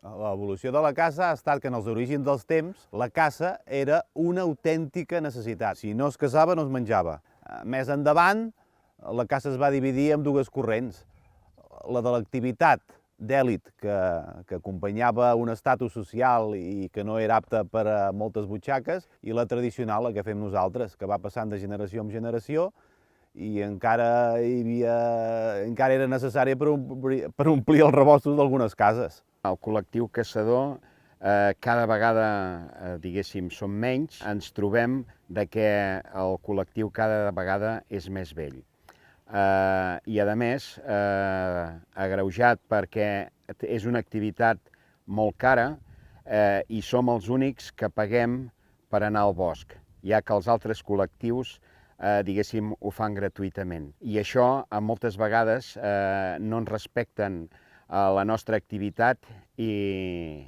L'evolució de la caça ha estat que en els orígens dels temps la caça era una autèntica necessitat. Si no es caçava, no es menjava. Més endavant, la caça es va dividir en dues corrents. La de l'activitat d'èlit que acompanyava un estatus social i que no era apta per a moltes butxaques, i la tradicional, la que fem nosaltres, que va passant de generació en generació i encara era necessària per omplir els rebossos d'algunes cases. El col·lectiu caçador cada vegada, diguéssim, som menys. Ens trobem que el col·lectiu cada vegada és més vell. I, a més, agreujat perquè és una activitat molt cara i som els únics que paguem per anar al bosc, ja que els altres col·lectius, diguéssim, ho fan gratuïtament. I això, moltes vegades, no ens respecten la nostra activitat i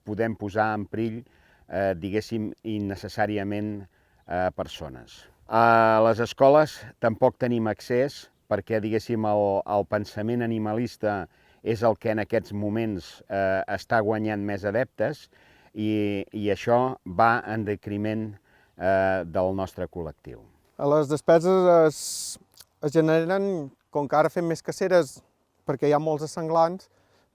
podem posar en perill, diguéssim, innecessàriament persones. A les escoles tampoc tenim accés perquè, diguéssim, el pensament animalista és el que en aquests moments està guanyant més adeptes i això va en detriment del nostre col·lectiu. Les despeses es generen, com que ara fem més caceres perquè hi ha molts senglars,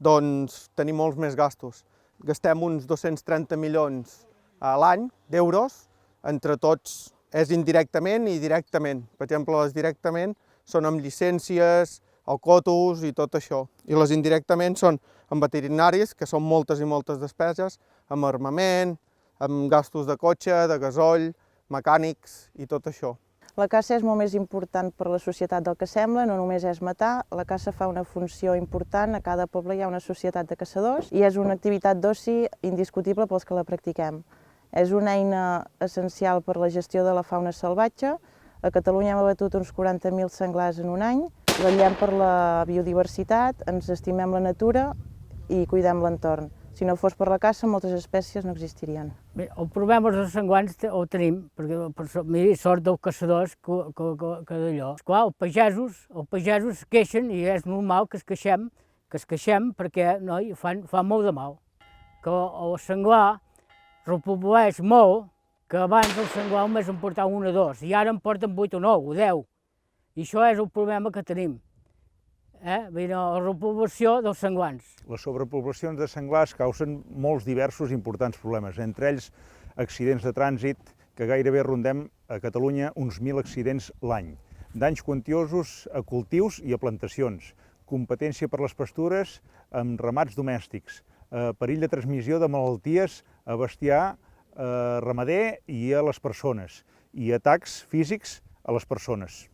doncs tenim molts més gastos. Gastem uns 230 milions a l'any d'euros, entre tots és indirectament i directament. Per exemple, les directament són amb llicències, el cotos i tot això. I les indirectament són amb veterinaris, que són moltes i moltes despeses, amb armament, amb gastos de cotxe, de gasoll, mecànics i tot això. La caça és molt més important per la societat del que sembla, no només és matar, la caça fa una funció important, a cada poble hi ha una societat de caçadors i és una activitat d'oci indiscutible pels que la practiquem. És una eina essencial per la gestió de la fauna salvatge. A Catalunya hem abatut uns 40.000 senglars en un any, vetllem per la biodiversitat, ens estimem la natura i cuidem l'entorn. Si no fos per la caça, moltes espècies no existirien. Bé, el problema dels senglars el tenim, perquè miri, sort dels caçadors que d'allò. Esclar, els pagesos es queixen i és normal que es queixem perquè fan molt de mal. Que el senglar reprodueix molt, que abans el senglar només en portava un o dos, i ara en porten 8 o 9 o 10. I això és el problema que tenim. La repoblació dels senglars. Les sobrepoblacions de senglars causen molts diversos i importants problemes, entre ells accidents de trànsit, que gairebé rondem a Catalunya uns 1.000 accidents l'any, danys quantiosos a cultius i a plantacions, competència per les pastures amb ramats domèstics, perill de transmissió de malalties a bestiar, ramader i a les persones, i atacs físics a les persones.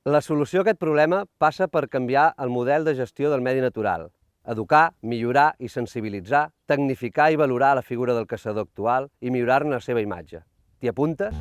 La solució a aquest problema passa per canviar el model de gestió del medi natural, educar, millorar i sensibilitzar, tecnificar i valorar la figura del caçador actual i millorar-ne la seva imatge. T'hi apuntes?